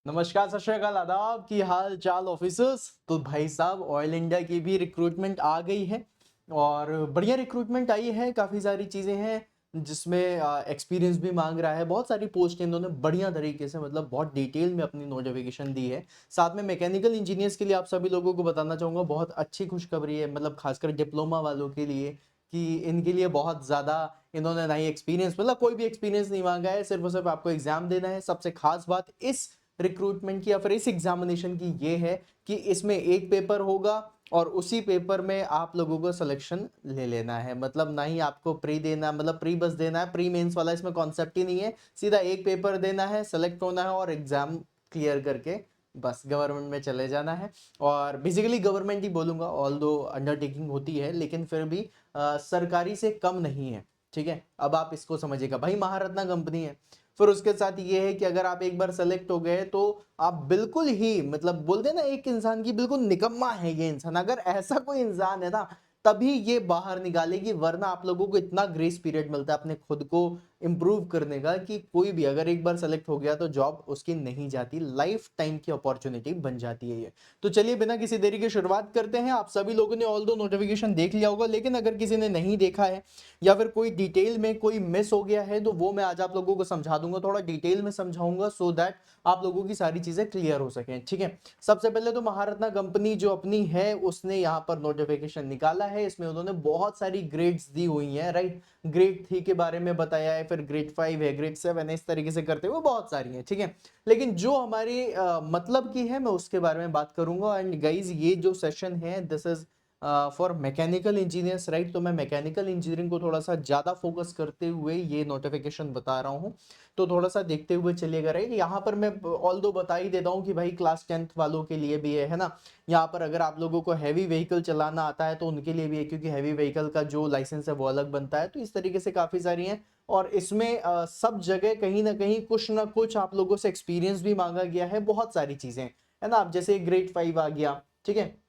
नमस्कार, सत श्री अकाल, आदाब की हाल चाल ऑफिसर्स। तो भाई साहब, ऑयल इंडिया की भी रिक्रूटमेंट आ गई है और बढ़िया रिक्रूटमेंट आई है। काफ़ी सारी चीज़ें हैं जिसमें एक्सपीरियंस भी मांग रहा है। बहुत सारी पोस्ट इन्होंने बढ़िया तरीके से मतलब बहुत डिटेल में अपनी नोटिफिकेशन दी है। साथ में मैकेनिकल इंजीनियर्स के लिए आप सभी लोगों को बताना चाहूँगा, बहुत अच्छी खुशखबरी है, मतलब खासकर डिप्लोमा वालों के लिए कि इनके लिए बहुत ज़्यादा इन्होंने नई एक्सपीरियंस, मतलब कोई भी एक्सपीरियंस नहीं मांगा है, सिर्फ और सिर्फ आपको एग्जाम देना है। सबसे खास बात इस रिक्रूटमेंट की या फिर इस एग्जामिनेशन की ये है कि इसमें एक पेपर होगा और उसी पेपर में आप लोगों को सिलेक्शन ले लेना है। मतलब ना ही आपको प्री देना, मतलब प्री बस देना है, प्री मेंस वाला इसमें कॉन्सेप्ट ही नहीं है। सीधा एक पेपर देना है, सेलेक्ट होना है और एग्जाम क्लियर करके बस गवर्नमेंट में चले जाना है। और बेसिकली गवर्नमेंट ही बोलूंगा, ऑल दो अंडरटेकिंग होती है लेकिन फिर भी सरकारी से कम नहीं है। ठीक है, अब आप इसको समझिएगा, भाई महारत्ना कंपनी है। फिर उसके साथ ये है कि अगर आप एक बार सेलेक्ट हो गए तो आप बिल्कुल ही, मतलब बोलते हैं ना, एक इंसान की बिल्कुल निकम्मा है ये इंसान, अगर ऐसा कोई इंसान है ना तभी ये बाहर निकालेगी, वरना आप लोगों को इतना ग्रेस पीरियड मिलता है अपने खुद को इंप्रूव करने का कि कोई भी अगर एक बार सेलेक्ट हो गया तो जॉब उसकी नहीं जाती, लाइफ टाइम की अपॉर्चुनिटी बन जाती है ये। तो चलिए बिना किसी देरी के शुरुआत करते हैं। आप सभी लोगों ने ऑल दो नोटिफिकेशन देख लिया होगा, लेकिन अगर किसी ने नहीं देखा है या फिर कोई डिटेल में कोई मिस हो गया है तो वो मैं आज आप लोगों को समझा दूंगा, थोड़ा डिटेल में समझाऊंगा सो दैट आप लोगों की सारी चीजें क्लियर हो सकें। ठीक है, सबसे पहले तो महारत्ना कंपनी जो अपनी है उसने यहाँ पर नोटिफिकेशन निकाला है। इसमें उन्होंने बहुत सारी ग्रेड्स दी हुई हैं, राइट। ग्रेड 3 के बारे में बताया है, फिर ग्रेड 5 है, ग्रेड 7 है, इस तरीके से करते हुए बहुत सारी हैं। ठीक है, लेकिन जो हमारी मतलब की है मैं उसके बारे में बात करूंगा। एंड गाइज, ये जो सेशन है this is for mechanical engineers, right. तो मैं मैकेनिकल इंजीनियरिंग को थोड़ा सा ज्यादा फोकस करते हुए ये नोटिफिकेशन बता रहा हूँ, तो थोड़ा सा देखते हुए चलिएगा, राइट। यहाँ पर मैं ऑल दो बता ही देता हूँ कि भाई क्लास 10th वालों के लिए भी है ना। यहाँ पर अगर आप लोगों को हैवी व्हीकल चलाना आता है तो उनके लिए भी है, क्योंकि हैवी व्हीकल का जो लाइसेंस है वो अलग बनता है। तो इस तरीके से काफी सारी हैं और इसमें सब जगह कहीं ना कुछ आप लोगों से एक्सपीरियंस भी मांगा गया है, बहुत सारी चीजें है ना। अब जैसे ग्रेड 5 आ गया, ठीक है,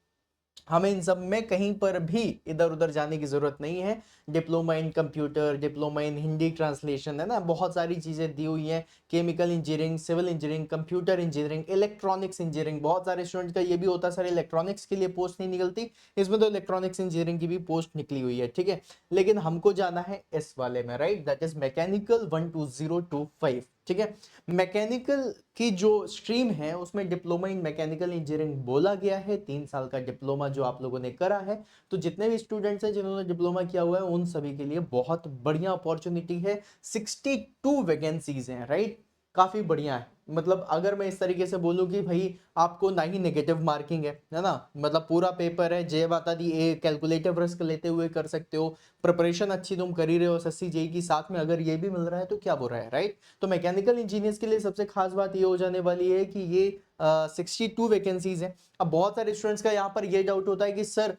हमें इन सब में कहीं पर भी इधर उधर जाने की जरूरत नहीं है। Diploma in computer, diploma in Hindi translation, है ना, बहुत सारी चीजें दी हुई हैं। Chemical engineering, civil engineering, computer engineering, electronics engineering, बहुत सारे स्टूडेंट्स का ये भी होता है सर इलेक्ट्रॉनिक्स के लिए पोस्ट नहीं निकलती, इसमें तो इलेक्ट्रॉनिक्स इंजीनियरिंग की भी पोस्ट निकली हुई है। ठीक है, लेकिन हमको जाना है इस वाले में, राइट, दैट इज मैकेनिकल 12025। ठीक है, मैकेनिकल की जो स्ट्रीम है उसमें डिप्लोमा इन मैकेनिकल इंजीनियरिंग बोला गया है, 3 साल का डिप्लोमा जो आप लोगों ने करा है। तो जितने भी स्टूडेंट्स हैं जिन्होंने डिप्लोमा किया हुआ है उन सभी के लिए बहुत बढ़िया अपॉर्चुनिटी है। 62 वैकेंसीज हैं, राइट, काफी बढ़िया है। मतलब अगर मैं इस तरीके से बोलूं कि भाई आपको ना ही नेगेटिव मार्किंग है ना, मतलब पूरा पेपर है, जय माता दी, ए कैलकुलेटिव रिस्क लेते हुए कर सकते हो, प्रिपरेशन अच्छी तुम कर ही रहे हो एसएससी जेई की, साथ में अगर ये भी मिल रहा है तो क्या बुरा है, राइट। तो मैकेनिकल इंजीनियर्स के लिए सबसे खास बात ये हो जाने वाली है कि ये 62 वैकेंसीज हैं। अब बहुत सारे स्टूडेंट्स का यहाँ पर ये डाउट होता है कि सर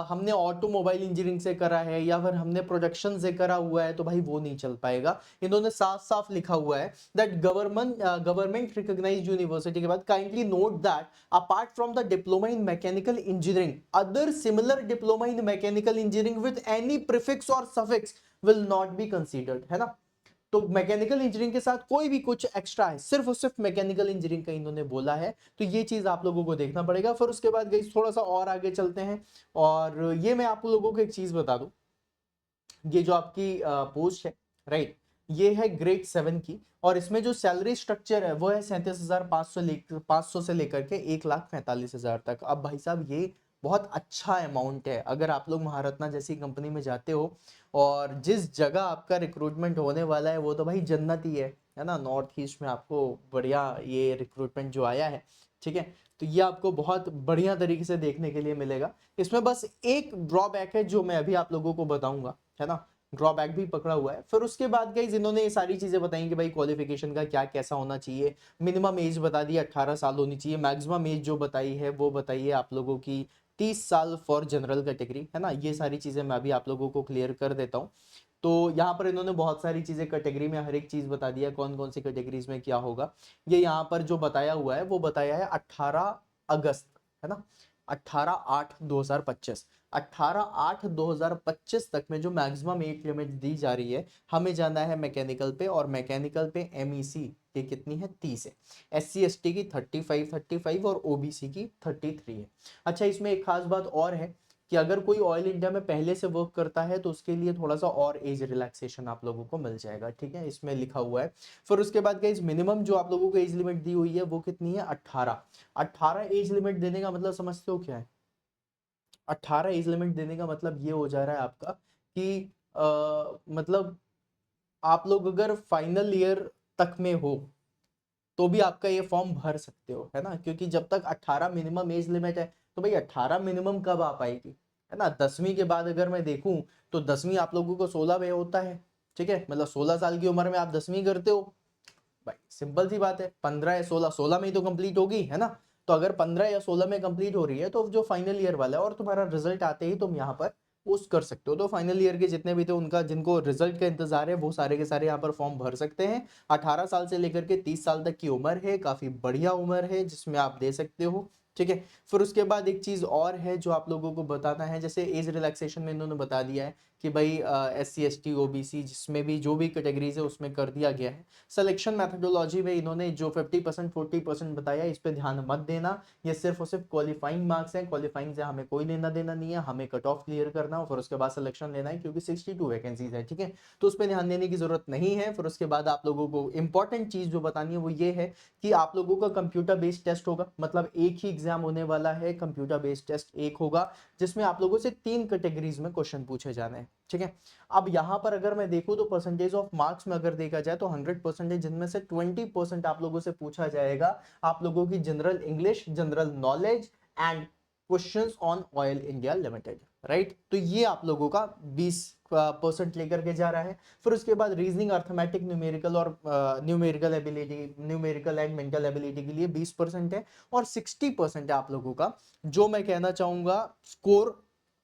हमने ऑटोमोबाइल इंजीनियरिंग से करा है या फिर हमने प्रोडक्शन से करा हुआ है, तो भाई वो नहीं चल पाएगा। इन्होंने साफ साफ लिखा हुआ है दैट गवर्नमेंट रिकॉग्नाइज्ड यूनिवर्सिटी के बाद kindly note that apart from the diploma in mechanical engineering other similar diploma in mechanical engineering with any prefix और suffix will not be considered, है ना। तो मैकेनिकल इंजीनियरिंग के साथ कोई भी कुछ एक्स्ट्रा है, सिर्फ और सिर्फ मैकेनिकल इंजीनियरिंग का इन्होंने बोला है। तो ये चीज आप लोगों को देखना पड़ेगा। फिर उसके बाद गई थोड़ा सा और आगे चलते हैं और ये मैं आप लोगों को एक चीज बता दूं, ये जो आपकी पोस्ट है, राइट, ये है ग्रेड 7 की और इसमें जो सैलरी स्ट्रक्चर है वो है 37,500 से लेकर के 1,45,000 तक। अब भाई साहब ये बहुत अच्छा अमाउंट है। अगर आप लोग महारत्ना जैसी कंपनी में जाते हो और जिस जगह आपका रिक्रूटमेंट होने वाला है वो तो भाई जन्नत ही है ना। नॉर्थ ईस्ट में आपको बढ़िया ये रिक्रूटमेंट जो आया है, ठीक है, तो ये आपको बहुत बढ़िया तरीके से देखने के लिए मिलेगा। इसमें बस एक ड्रॉबैक है जो मैं अभी आप लोगों को बताऊंगा, है ना, ड्रॉबैक भी पकड़ा हुआ है। फिर उसके बाद गाइस इन्होंने ये सारी चीजें बताई कि भाई क्वालिफिकेशन का क्या कैसा होना चाहिए। मिनिमम एज बता दी 18 साल होनी चाहिए, मैक्सिमम एज जो बताई है वो बताइए आप लोगों की 30 साल फॉर जनरल कैटेगरी, है ना। ये सारी चीजें मैं अभी आप लोगों को क्लियर कर देता हूँ। तो यहाँ पर इन्होंने बहुत सारी चीजें कैटेगरी में हर एक चीज बता दिया, कौन कौन सी कैटेगरीज में क्या होगा। ये यहाँ पर जो बताया हुआ है वो बताया है 18 अगस्त, है ना। 18/8/2025। 18/8/2025 तक में जो मैक्सिमम एज लिमिट दी जा रही है, हमें जाना है मैकेनिकल पे, और मैकेनिकल पे MEC की कितनी है, 30 है। SC ST की 35 और OBC की 33 है। अच्छा, इसमें एक खास बात और है कि अगर कोई ऑयल इंडिया में पहले से वर्क करता है तो उसके लिए थोड़ा सा और एज रिलैक्सेशन आप लोगों को मिल जाएगा, ठीक है, इसमें लिखा हुआ है। फिर उसके बाद गाइस मिनिमम जो आप लोगों को एज लिमिट दी हुई है वो कितनी है, 18। 18 एज लिमिट देने का मतलब समझते हो क्या है? 18 एज लिमिट देने का मतलब ये हो जा रहा है आपका कि मतलब आप लोग अगर फाइनल ईयर तक में हो तो भी आपका ये फॉर्म भर सकते हो, है ना, क्योंकि जब तक 18 मिनिमम एज लिमिट है तो भाई 18 मिनिमम कब आ पाएगी, है ना। 10वीं के बाद अगर मैं देखूं तो 10वीं आप लोगों को 16 में होता है, ठीक है, मतलब 16 साल की उम्र में आप 10वीं करते हो। भाई सिंपल सी बात है, 15 या 16, 16 में ही तो कंप्लीट होगी, है ना। तो अगर 15 या 16 में कंप्लीट हो रही है तो जो फाइनल ईयर वाला है और तुम्हारा रिजल्ट आते ही तुम यहाँ पर पोस्ट कर सकते हो। तो फाइनल ईयर के जितने भी थे उनका, जिनको रिजल्ट का इंतजार है, वो सारे के सारे यहाँ पर फॉर्म भर सकते हैं। 18 साल से लेकर के 30 साल तक की उम्र है, काफी बढ़िया उम्र है जिसमें आप दे सकते हो, ठीक है। फिर उसके बाद एक चीज और है जो आप लोगों को बताना है, जैसे एज रिलैक्सेशन में इन्होंने बता दिया है कि भाई SC ST OBC जिसमें भी जो भी कैटेगरीज है उसमें कर दिया गया है। सिलेक्शन मैथडोलॉजी में इन्होंने जो 50% 40% बताया, इस पे ध्यान मत देना। ये सिर्फ और सिर्फ क्वालिफाइंग मार्क्स हैं, क्वालिफाइंग से हमें कोई लेना देना नहीं है, हमें कट ऑफ क्लियर करना और फिर उसके बाद सिलेक्शन लेना है, क्योंकि 62 वैकेंसीज है, ठीक है, तो उस पर ध्यान देने की जरूरत नहीं है। फिर उसके बाद आप लोगों को इंपॉर्टेंट चीज जो बतानी है वो ये है कि आप लोगों का कंप्यूटर बेस्ड टेस्ट होगा, मतलब एक ही एग्जाम होने वाला है, कंप्यूटर बेस्ड टेस्ट एक होगा, जिसमें आप लोगों से 3 कैटेगरीज में क्वेश्चन पूछे जाने हैं, ठीक है। अब यहां पर अगर मैं देखूं तो परसेंटेज ऑफ मार्क्स में अगर देखा जाए तो 100% जिनमें से 20% आप लोगों से पूछा जाएगा आप लोगों की general English, general knowledge and questions on oil India limited, right. तो ये आप लोगों का 20% लेकर के जा रहा है। फिर उसके बाद रीजनिंग, अर्थमेटिक, न्यूमेरिकल और numerical ability, numerical and mental ability के लिए 20% है, और 60% है आप लोगों का, जो मैं कहना चाहूंगा स्कोर,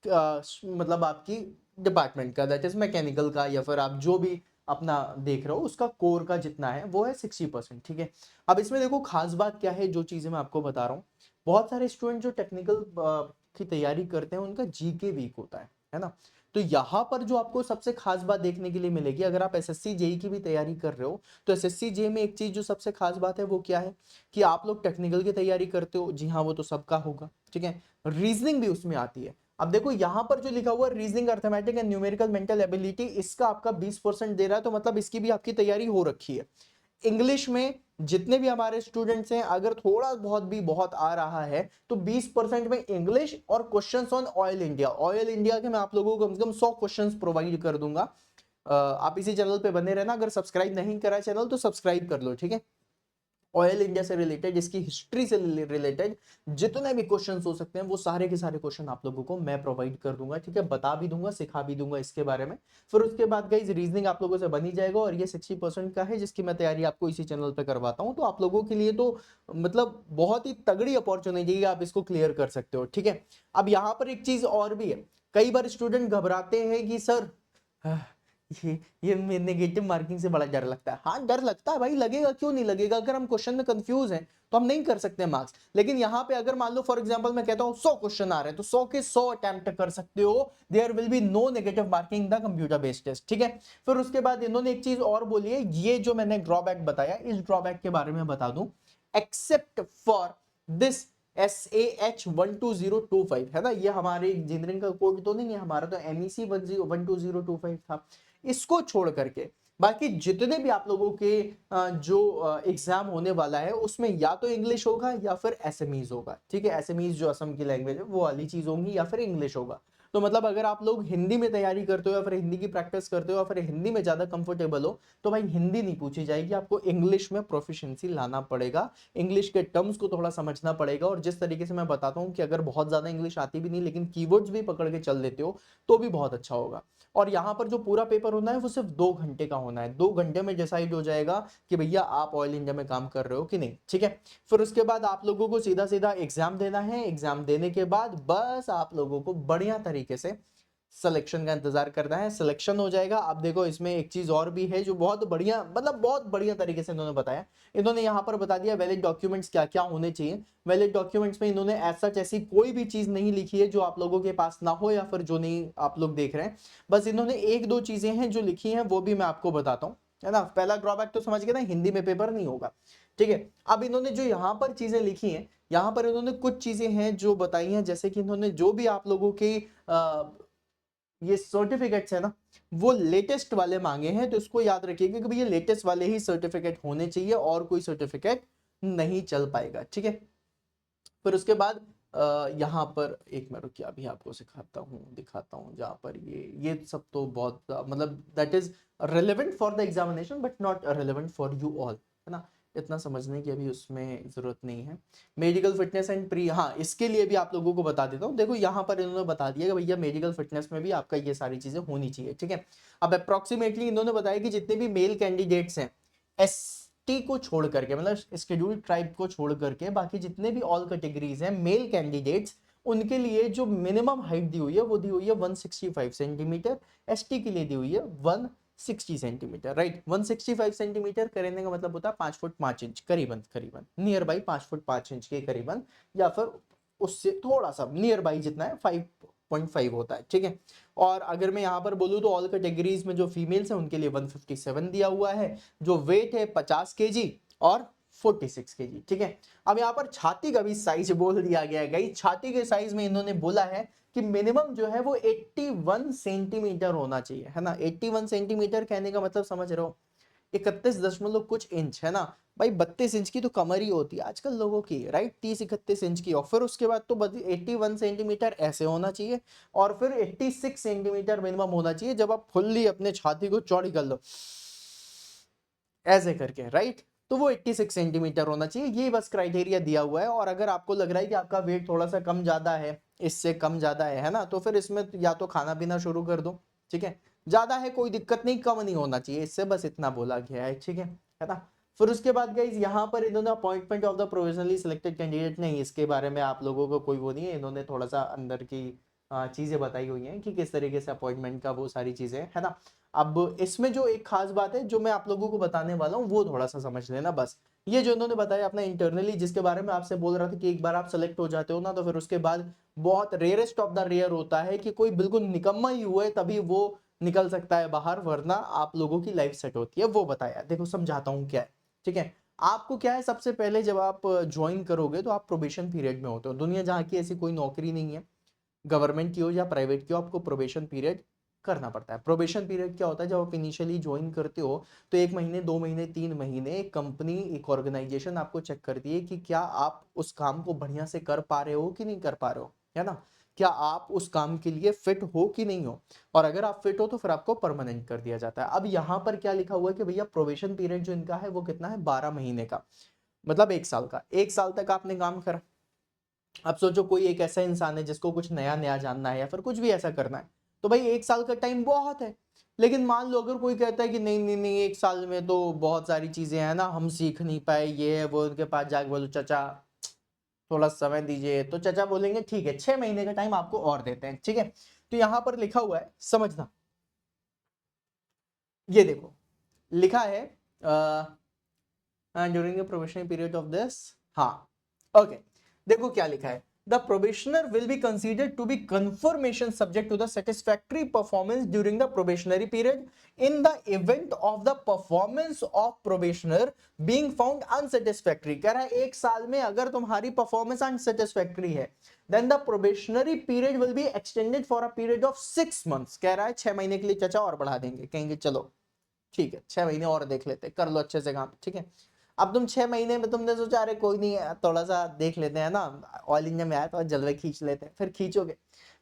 मतलब आपकी डिपार्टमेंट का, दैट इज मैकेनिकल का, या फिर आप जो भी अपना देख रहे हो उसका कोर का जितना है वो है 60%, ठीक है। अब इसमें देखो खास बात क्या है, जो चीजें मैं आपको बता रहा हूँ, बहुत सारे स्टूडेंट जो टेक्निकल की तैयारी करते हैं उनका जीके वीक होता है ना। तो यहाँ पर जो आपको सबसे खास बात देखने के लिए मिलेगी, अगर आप एसएससी जेई की भी तैयारी कर रहे हो तो एसएससी जेई में एक चीज जो सबसे खास बात है वो क्या है कि आप लोग टेक्निकल की तैयारी करते हो, जी हाँ, वो तो सबका होगा, ठीक है। रीजनिंग भी उसमें आती है। अब देखो यहां पर जो लिखा हुआ है reasoning, arithmetic and numerical mental ability, इसका आपका 20% दे रहा है, तो मतलब इसकी भी आपकी तैयारी हो रखी है। इंग्लिश में जितने भी हमारे स्टूडेंट्स हैं, अगर थोड़ा बहुत भी बहुत आ रहा है तो 20% में इंग्लिश और questions on oil India, oil India के मैं आप लोगों को कम से कम 100 क्वेश्चंस प्रोवाइड कर दूंगा। आप इसी चैनल पे बने रहना, अगर सब्सक्राइब नहीं करा चैनल तो सब्सक्राइब कर लो, ठीक है। ऑयल इंडिया से रिलेटेड, इसकी हिस्ट्री से रिलेटेड जितने भी क्वेश्चंस हो सकते हैं वो सारे के सारे क्वेश्चन आप लोगों को मैं प्रोवाइड कर दूंगा, ठीक है, बता भी दूंगा, सिखा भी दूंगा इसके बारे में। फिर उसके बाद गाइस रीजनिंग आप लोगों से बनी जाएगा, और ये 60% का है जिसकी मैं तैयारी आपको इसी चैनल पे करवाता हूं। तो आप लोगों के लिए तो मतलब बहुत ही तगड़ी अपॉर्चुनिटी है, आप इसको क्लियर कर सकते हो, ठीक है। अब यहाँ पर एक चीज और भी है, कई बार स्टूडेंट घबराते हैं कि सर ये नेगेटिव मार्किंग से बड़ा डर लगता है। हाँ, डर लगता है भाई, लगेगा, क्यों नहीं लगेगा, अगर हम क्वेश्चन में कंफ्यूज हैं तो हम नहीं कर सकते मार्क्स। लेकिन यहाँ पे अगर मान लो फॉर एग्जांपल मैं कहता हूँ 100 क्वेश्चन आ रहे हैं तो 100 के 100 अटेम्प्ट कर सकते हो, there will be no negative marking the computer based test, ठीक है। फिर उसके बाद इन्होंने एक चीज और बोली है, ये जो मैंने ड्रॉबैक बताया, इस ड्रॉबैक के बारे में बता दूं, एक्सेप्ट फॉर दिस SAH12025, है ना, ये हमारे इंजीनियरिंग का कोड तो नहीं है, हमारा तो MEC 12025 था। इसको छोड़ करके बाकी जितने भी आप लोगों के जो एग्जाम होने वाला है उसमें या तो इंग्लिश होगा या फिर एसएमईज होगा, ठीक है। एसएमईज जो असम की लैंग्वेज है वो वाली चीज होंगी, या फिर इंग्लिश होगा। तो मतलब अगर आप लोग हिंदी में तैयारी करते हो या फिर हिंदी की प्रैक्टिस करते हो या फिर हिंदी में ज्यादा कंफर्टेबल हो तो भाई हिंदी नहीं पूछी जाएगी, आपको इंग्लिश में प्रोफिशिएंसी लाना पड़ेगा, इंग्लिश के टर्म्स को थोड़ा समझना पड़ेगा। और जिस तरीके से मैं बताता हूँ कि अगर बहुत ज्यादा इंग्लिश आती भी नहीं लेकिन कीवर्ड्स भी पकड़ के चल देते हो तो भी बहुत अच्छा होगा। और यहाँ पर जो पूरा पेपर होना है वो सिर्फ 2 घंटे का होना है, 2 घंटे में डिसाइड हो जाएगा कि भैया आप ऑयल इंडिया में काम कर रहे हो कि नहीं, ठीक है। फिर उसके बाद आप लोगों को सीधा सीधा एग्जाम देना है, एग्जाम देने के बाद बस आप लोगों को बढ़िया तरीके से सिलेक्शन का इंतजार करना है, सिलेक्शन हो जाएगा। अब देखो इसमें एक चीज और भी है जो बहुत बढ़िया, मतलब बहुत बढ़िया तरीके से इन्होंने बताया। इन्होंने यहाँ पर बता दिया वैलिड डॉक्यूमेंट्स क्या क्या होने चाहिए। वैलिड डॉक्यूमेंट्स में इन्होंने ऐसी कोई भी चीज नहीं लिखी है जो आप लोगों के पास ना हो या फिर जो नहीं आप लोग देख रहे हैं। बस इन्होंने एक दो चीजें हैं जो लिखी हैं, वो भी मैं आपको बताता हूँ, है ना। पहला ड्रॉबैक तो समझ गए ना, हिंदी में पेपर नहीं होगा, ठीक है। अब इन्होंने जो यहाँ पर चीजें लिखी हैं, यहाँ पर इन्होंने कुछ चीजें हैं जो बताई हैं, जैसे कि इन्होंने जो भी आप लोगों के ये सर्टिफिकेट्स है ना, वो लेटेस्ट वाले मांगे हैं। तो इसको याद रखिएगा कि भाई ये लेटेस्ट वाले ही सर्टिफिकेट होने चाहिए और कोई सर्टिफिकेट नहीं चल पाएगा, ठीक है। फिर उसके बाद यहाँ पर एक मैं रुकिए अभी आपको सिखाता हूँ, दिखाता हूँ, जहाँ पर ये सब तो बहुत मतलब that is relevant for the examination but not relevant for you all, है ना। इतना समझने की अभी उसमें जरूरत नहीं है। मेडिकल फिटनेस एंड प्री, हाँ इसके लिए भी आप लोगों को बता देता हूँ। देखो यहाँ पर इन्होंने बता दिया कि भैया मेडिकल फिटनेस में भी आपका ये सारी चीजें होनी चाहिए, ठीक है। अब अप्रोक्सीमेटली इन्होंने बताया कि जितने भी मेल कैंडिडेट्स हैं एसटी को छोड़ करके, मतलब शेड्यूल्ड ट्राइब को छोड़ करके, बाकी जितने भी ऑल कैटेगरीज हैं मेल कैंडिडेट्स, उनके लिए जो मिनिमम हाइट दी हुई है वो दी हुई है 165 सेंटीमीटर। एसटी के लिए दी हुई है 160 सेंटीमीटर, राइट। 165 सेंटीमीटर करने का मतलब होता है 5 फुट 5 इंच, करीबन करीबन नियर बाई 5 फुट 5 इंच के करीबन, या फिर उससे थोड़ा सा नियर बाई जितना है 5.5 होता है, ठीक है। और अगर मैं यहाँ पर बोलूँ तो ऑल कैटेगरीज में जो फीमेल्स हैं उनके लिए 157 दिया हुआ है, जो वेट है 50 केजी और 46 केजी, ठीक है। अब यहाँ पर छाती का भी साइज बोल दिया गया है गाइस। छाती के साइज में इन्होंने बोला है कि मिनिमम जो है वो 81 सेंटीमीटर होना चाहिए, है ना। 81 सेंटीमीटर कहने का मतलब समझ रहे हो, 31 दशमलव कुछ इंच, है ना। भाई 32 इंच की तो कमर ही होती है आजकल लोगों की, राइट। 30-31 इंच की, और फिर उसके बाद तो 81 सेंटीमीटर ऐसे होना चाहिए, और फिर 86 सेंटीमीटर मिनिमम होना चाहिए जब आप फुल्ली अपने छाती को चौड़ी कर लो ऐसे करके, राइट। तो वो 86 सेंटीमीटर होना चाहिए, ये बस क्राइटेरिया दिया हुआ है। और अगर आपको लग रहा है कि आपका वेट थोड़ा सा कम ज्यादा है, इससे कम ज्यादा है ना, तो फिर इसमें या तो खाना पीना शुरू कर दो, ठीक है। ज्यादा है कोई दिक्कत नहीं, कम नहीं होना चाहिए, इससे बस इतना बोला गया है, ठीक है ना। फिर उसके बाद गाइस यहाँ पर इन्होंने appointment of the provisionally selected candidate, नहीं इसके बारे में आप लोगों को कोई वो नहीं है। इन्होंने थोड़ा सा अंदर की चीजें बताई हुई हैं कि किस तरीके से अपॉइंटमेंट का वो सारी चीजें, है ना। अब इसमें जो एक खास बात है जो मैं आप लोगों को बताने वाला हूँ वो थोड़ा सा समझ लेना बस। ये जो इन्होंने बताया अपना इंटरनली, जिसके बारे में आपसे बोल रहा था कि एक बार आप सेलेक्ट हो जाते हो ना, तो फिर उसके बाद बहुत रेयरेस्ट ऑफ द रेयर होता है कि कोई बिल्कुल निकम्मा ही हुए तभी वो निकल सकता है बाहर, वरना आप लोगों की लाइफ सेट होती है। वो बताया, देखो समझाता हूँ क्या है, ठीक है। आपको क्या है, सबसे पहले जब आप ज्वाइन करोगे तो आप प्रोबेशन पीरियड में होते हो। दुनिया जहाँ की ऐसी कोई नौकरी नहीं है, गवर्नमेंट की हो या प्राइवेट की हो, आपको प्रोबेशन पीरियड करना पड़ता है। प्रोबेशन पीरियड क्या होता है, जब आप इनिशियली ज्वाइन करते हो तो 1 महीने 2 महीने 3 महीने एक कंपनी, एक ऑर्गेनाइजेशन आपको चेक करती है कि क्या आप उस काम को बढ़िया से कर पा रहे हो कि नहीं कर पा रहे हो, है ना। क्या आप उस काम के लिए फिट हो कि नहीं हो, और अगर आप फिट हो तो फिर आपको परमानेंट कर दिया जाता है। अब यहाँ पर क्या लिखा हुआ है कि भैया प्रोबेशन पीरियड जो इनका है वो कितना है, 12 महीने का, मतलब 1 साल का। 1 साल तक आपने काम करा। अब सोचो कोई एक ऐसा इंसान है जिसको कुछ नया नया जानना है या फिर कुछ भी ऐसा करना है, तो भाई 1 साल का टाइम बहुत है। लेकिन मान लो अगर कोई कहता है कि नहीं नहीं नहीं 1 साल में तो बहुत सारी चीजें हैं ना, हम सीख नहीं पाए, ये है वो, उनके पास जाके बोलो चाचा थोड़ा समय दीजिए, तो चाचा बोलेंगे ठीक है 6 महीने का टाइम आपको और देते हैं, ठीक है। तो यहाँ पर लिखा हुआ है, समझना, ये देखो लिखा है during the probationary period of this, हाँ ओके। देखो क्या लिखा है, the probationer will be considered to be confirmation subject to the satisfactory performance during the probationary period. In the event of the performance of probationer being found unsatisfactory, कह रहा है 1 साल में अगर तुम्हारी परफॉर्मेंस अनसेटिस्फैक्ट्री है, then the probationary period will be extended for a period of 6 months। कह रहा है 6 महीने के लिए चाचा और बढ़ा देंगे, कहेंगे चलो ठीक है 6 महीने और देख लेते, कर लो अच्छे से काम, ठीक है। अब तुम 6 महीने में तुमने सोचा अरे कोई नहीं है, थोड़ा सा देख लेते हैं ना, ऑल इंडिया में आया तो जलवे खींच लेते हैं, फिर खींचोगे।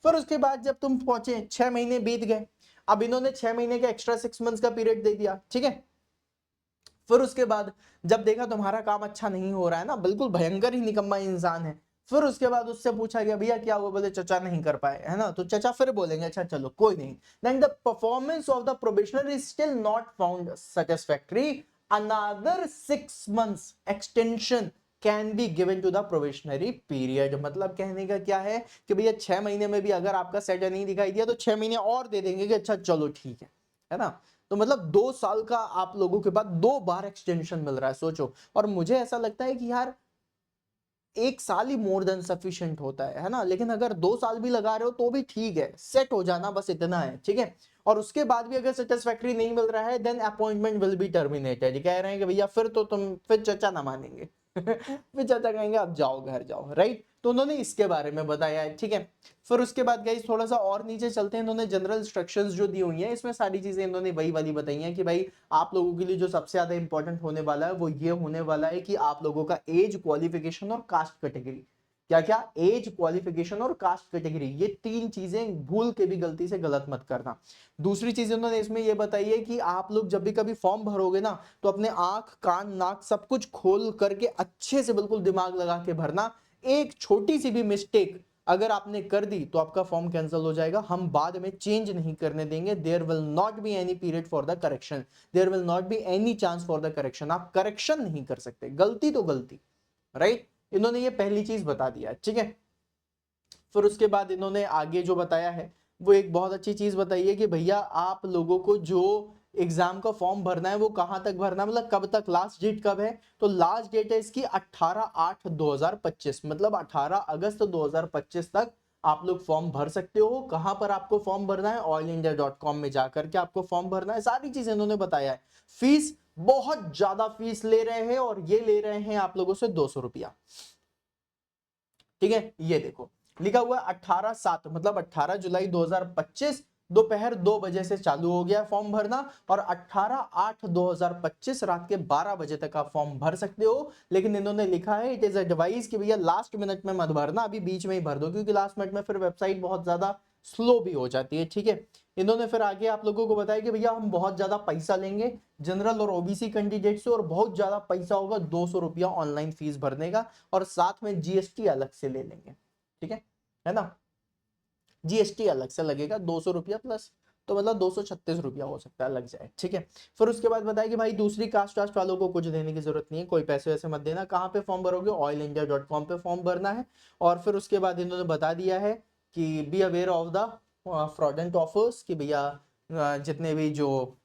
फिर उसके बाद जब तुम पहुंचे 6 महीने बीत गए, अब इन्होंने 6 महीने का एक्स्ट्रा 6 मंथ्स का पीरियड दे दिया, ठीक है। फिर उसके बाद जब देखा तुम्हारा काम अच्छा नहीं हो रहा है ना, बिल्कुल भयंकर ही निकम्मा इंसान है, फिर उसके बाद उससे पूछा गया भैया क्या हुआ, बोले चाचा नहीं कर पाए, है ना। तो चाचा फिर बोलेंगे अच्छा चलो कोई नहीं, then the performance of the probationer is still not found satisfactory, another 6 months extension can be given to the probationary period. मतलब कहने का क्या है कि भैया 6 महीने में भी अगर आपका सेट नहीं दिखाई दिया तो 6 महीने और दे देंगे कि अच्छा चलो ठीक है ना। तो मतलब 2 साल का आप लोगों के बाद 2 बार एक्सटेंशन मिल रहा है, सोचो। और मुझे ऐसा लगता है कि यार 1 साल ही मोर देन सफिशिएंट होता है ना। लेकिन अगर 2 साल भी लगा रहे हो तो भी ठीक है, सेट हो जाना बस इतना है, ठीक है। और उसके बाद भी अगर सेटिस्फैक्टरी नहीं मिल रहा है then appointment will be terminated. कह रहे हैं कि भैया फिर तो तुम फिर चचा ना मानेंगे फिर चचा कहेंगे अब जाओ घर जाओ, राइट। तो उन्होंने इसके बारे में बताया है, ठीक है। फिर उसके बाद गाइस थोड़ा सा और नीचे चलते हैं। इन्होंने जनरल इंस्ट्रक्शंस जो दी हुई हैं इसमें सारी चीजें इन्होंने वही वाली बताई हैं कि भाई आप लोगों के लिए जो सबसे ज्यादा इंपॉर्टेंट होने वाला है वो ये होने वाला है कि आप लोगों का एज, क्वालिफिकेशन और कास्ट कैटेगरी। क्या क्या? एज, क्वालिफिकेशन और कास्ट कैटेगरी, ये 3 चीजें भूल के भी गलती से गलत मत करना। दूसरी चीज उन्होंने इसमें ये बताई है कि आप लोग जब भी कभी फॉर्म भरोगे ना तो अपने आंख, कान, नाक सब कुछ खोल करके अच्छे से बिल्कुल दिमाग लगा के भरना। एक छोटी सी भी मिस्टेक अगर आपने कर दी तो आपका फॉर्म कैंसिल हो जाएगा, हम बाद में चेंज नहीं करने देंगे। There will not be any period for the correction, there will not be any chance for the correction. आप करेक्शन नहीं कर सकते, गलती तो गलती, राइट। इन्होंने ये पहली चीज बता दिया, ठीक है। फिर उसके बाद इन्होंने आगे जो बताया है वो एक बहुत अच्छी चीज बताई है कि भैया आप लोगों को जो एग्जाम का फॉर्म भरना है वो कहां तक भरना है, मतलब कब तक, लास्ट डेट कब है। तो लास्ट डेट है इसकी 18/8/2025, मतलब 18 अगस्त 2025 तक आप लोग फॉर्म भर सकते हो। कहां पर आपको फॉर्म भरना है? allindia.com में जाकर के आपको फॉर्म भरना है। सारी चीजें इन्होंने बताया है। फीस, बहुत ज्यादा फीस ले रहे हैं और ये ले रहे हैं आप लोगों से 200 रुपया, ठीक है। ये देखो लिखा हुआ है 18/7, मतलब 18 जुलाई 2025 दोपहर 2 बजे से चालू हो गया फॉर्म भरना और 18/8/2025 रात के 12 बजे तक आप फॉर्म भर सकते हो। लेकिन इन्होंने लिखा है इट इज एडवाइज कि भैया लास्ट मिनट में मत भरना, अभी बीच में ही भर दो, क्योंकि लास्ट मिनट में फिर वेबसाइट बहुत ज्यादा स्लो भी हो जाती है, ठीक है। इन्होंने फिर आगे आप लोगों को बताया कि भैया हम बहुत ज्यादा पैसा लेंगे जनरल और ओबीसी कैंडिडेट से, और बहुत ज्यादा पैसा होगा, 200 रुपया ऑनलाइन फीस भरने का, और साथ में जीएसटी अलग से ले लेंगे, ठीक है ना। जीएसटी अलग से लगेगा 200 रुपया प्लस, तो मतलब 236 रुपया हो सकता है लग जाए, ठीक है। फिर उसके बाद बताया कि भाई दूसरी कास्ट वास्ट वालों को कुछ देने की जरूरत नहीं है, कोई पैसे वैसे मत देना। कहाँ पे फॉर्म भरोगे? allindia.com पे फॉर्म भरना है। और फिर उसके बाद इन्होंने बता दिया है कि be aware of the fraudulent offers, कि भैया जितने भी जो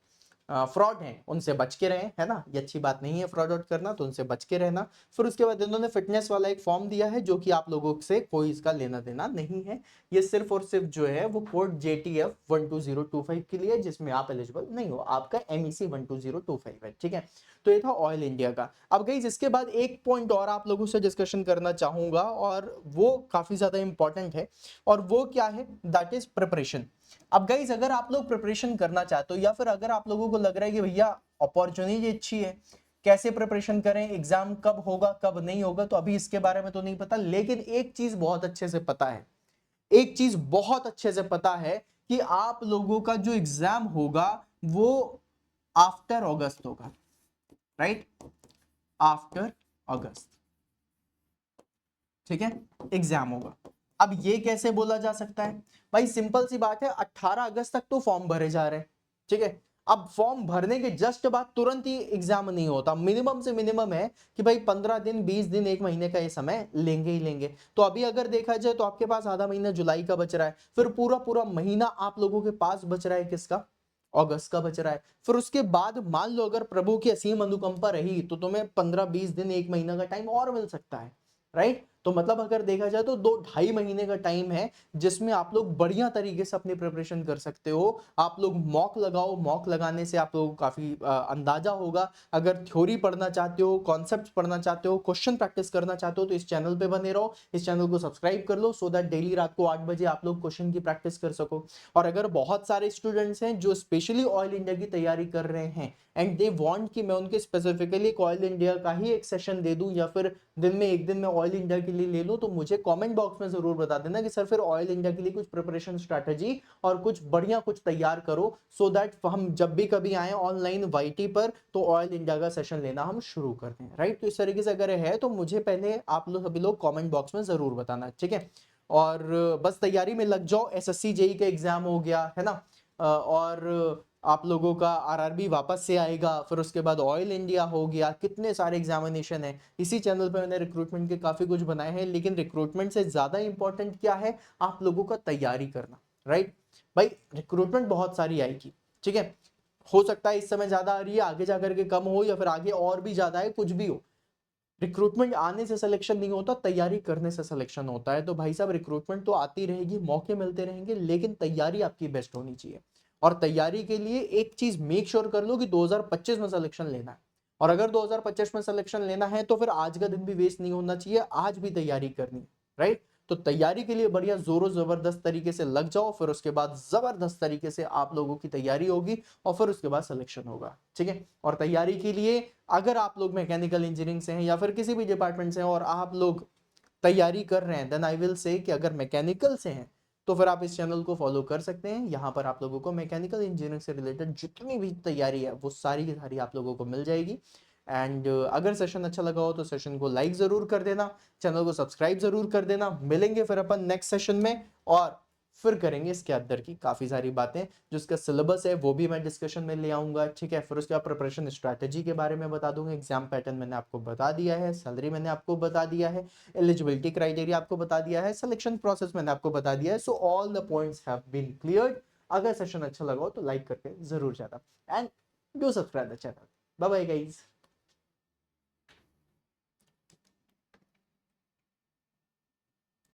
फ्रॉड हैं उनसे बच के रहें, है ना। ये अच्छी बात नहीं है फ्रॉड आउट करना, तो उनसे बच के रहना। फिर उसके बाद इन्होंने फिटनेस वाला एक फॉर्म दिया है जो कि आप लोगों से कोई इसका लेना देना नहीं है। ये सिर्फ और सिर्फ जो है वो कोड JTF 12025 के लिए, जिसमें आप एलिजिबल नहीं हो, आपका MEC 12025 है, ठीक है। तो ये था ऑयल इंडिया का। अब गाइस इसके बाद एक पॉइंट और आप लोगों से डिस्कशन करना चाहूंगा और वो काफी ज्यादा इंपॉर्टेंट है, और वो क्या है? That is preparation. अब गाइज अगर आप लोग प्रिपरेशन करना चाहते हो या फिर अगर आप लोगों को लग रहा है कि भैया अपॉर्चुनिटी अच्छी है, कैसे प्रिपरेशन करें, एग्जाम कब होगा कब नहीं होगा, तो अभी इसके बारे में तो नहीं पता, लेकिन एक चीज बहुत अच्छे से पता है, एक चीज बहुत अच्छे से पता है कि आप लोगों का जो एग्जाम होगा वो आफ्टर अगस्त होगा, राइट, आफ्टर अगस्त, ठीक है, एग्जाम होगा। अब ये कैसे बोला जा सकता है भाई? सिंपल सी बात है, 18 अगस्त तक तो फॉर्म भरे जा रहे हैं, ठीक है। अब फॉर्म भरने के जस्ट बाद तुरंत ही एग्जाम नहीं होता, मिनिमम से मिनिमम है कि भाई 15 दिन, 20 दिन, 1 महीने का ये समय लेंगे ही लेंगे। तो अभी अगर देखा जाए तो आपके पास आधा महीना जुलाई का बच रहा है, फिर पूरा पूरा महीना आप लोगों के पास बच रहा है किसका? अगस्त का बच रहा है। फिर उसके बाद मान लो अगर प्रभु की असीम अनुकंपा रही तो तुम्हें 15-20 दिन, 1 महीना का टाइम और मिल सकता है, राइट। तो मतलब अगर देखा जाए तो 2-2.5 महीने का टाइम है जिसमें आप लोग बढ़िया तरीके से अपनी प्रिपरेशन कर सकते हो। आप लोग मॉक लगाओ, मॉक लगाने से आप लोगों को काफी अंदाजा होगा। अगर थ्योरी पढ़ना चाहते हो, कॉन्सेप्ट पढ़ना चाहते हो, क्वेश्चन प्रैक्टिस करना चाहते हो तो इस चैनल पे बने रहो, इस चैनल को सब्सक्राइब कर लो, सो दैट डेली रात को 8 बजे आप लोग क्वेश्चन की प्रैक्टिस कर सको। और अगर बहुत सारे स्टूडेंट्स हैं जो स्पेशली ऑयल इंडिया की तैयारी कर रहे हैं एंड दे वांट कि मैं उनके स्पेसिफिकली ऑयल इंडिया का ही एक सेशन दे दूं या फिर दिन में एक दिन में ऑयल इंडिया के लिए ले लो, तो मुझे कमेंट बॉक्स में जरूर बता देना कि सर फिर ऑयल इंडिया के लिए कुछ प्रिपरेशन स्ट्रैटेजी और कुछ बढ़िया कुछ तैयार करो, सो दैट हम जब भी कभी आए ऑनलाइन वाईटी पर तो ऑयल इंडिया का सेशन लेना हम शुरू कर दें, राइट। तो इस तरीके से अगर है तो मुझे पहले आप लोग सभी लोग कमेंट बॉक्स में जरूर बताना, ठीक है। और बस तैयारी में लग जाओ, SSC जेई का एग्जाम हो गया है ना, और आप लोगों का आरआरबी वापस से आएगा, फिर उसके बाद ऑयल इंडिया हो गया, कितने सारे एग्जामिनेशन है। इसी चैनल पे मैंने रिक्रूटमेंट के काफ़ी कुछ बनाए हैं, लेकिन रिक्रूटमेंट से ज़्यादा इंपॉर्टेंट क्या है, आप लोगों का तैयारी करना, राइट भाई। रिक्रूटमेंट बहुत सारी आएगी, ठीक है, हो सकता है इस समय ज़्यादा आ रही है, आगे जाकर के कम हो, या फिर आगे और भी ज़्यादा है, कुछ भी हो। रिक्रूटमेंट आने से सिलेक्शन नहीं होता, तैयारी करने से सिलेक्शन होता है। तो भाई साहब रिक्रूटमेंट तो आती रहेगी, मौके मिलते रहेंगे, लेकिन तैयारी आपकी बेस्ट होनी चाहिए। और तैयारी के लिए एक चीज मेक श्योर कर लो कि 2025 में सिलेक्शन लेना है। और अगर 2025 में सिलेक्शन लेना है तो फिर आज का दिन भी वेस्ट नहीं होना चाहिए, आज भी तैयारी करनी है, राइट। तो तैयारी के लिए बढ़िया जोरों जबरदस्त तरीके से लग जाओ, फिर उसके बाद जबरदस्त तरीके से आप लोगों की तैयारी होगी और फिर उसके बाद सिलेक्शन होगा, ठीक है। और तैयारी के लिए अगर आप लोग मैकेनिकल इंजीनियरिंग से हैं या फिर किसी भी डिपार्टमेंट से हैं और आप लोग तैयारी कर रहे हैं, देन आई विल से कि अगर मैकेनिकल से हैं तो फिर आप इस चैनल को फॉलो कर सकते हैं। यहाँ पर आप लोगों को मैकेनिकल इंजीनियरिंग से रिलेटेड जितनी भी तैयारी है वो सारी की सारी आप लोगों को मिल जाएगी। एंड अगर सेशन अच्छा लगा हो तो सेशन को लाइक जरूर कर देना, चैनल को सब्सक्राइब जरूर कर देना। मिलेंगे फिर अपन नेक्स्ट सेशन में, और फिर करेंगे इसके अंदर की काफ़ी सारी बातें, जो इसका सिलेबस है वो भी मैं डिस्कशन में ले आऊंगा, ठीक है। फिर उसके बाद प्रिपरेशन स्ट्रैटेजी के बारे में बता दूंगा, एग्जाम पैटर्न मैंने आपको बता दिया है, सैलरी मैंने आपको बता दिया है, एलिजिबिलिटी क्राइटेरिया आपको बता दिया है, सिलेक्शन प्रोसेस मैंने आपको बता दिया है। So all the points have been cleared. अगर सेशन अच्छा लगा हो तो लाइक करके जरूर जाना, and do subscribe the channel. Bye bye guys.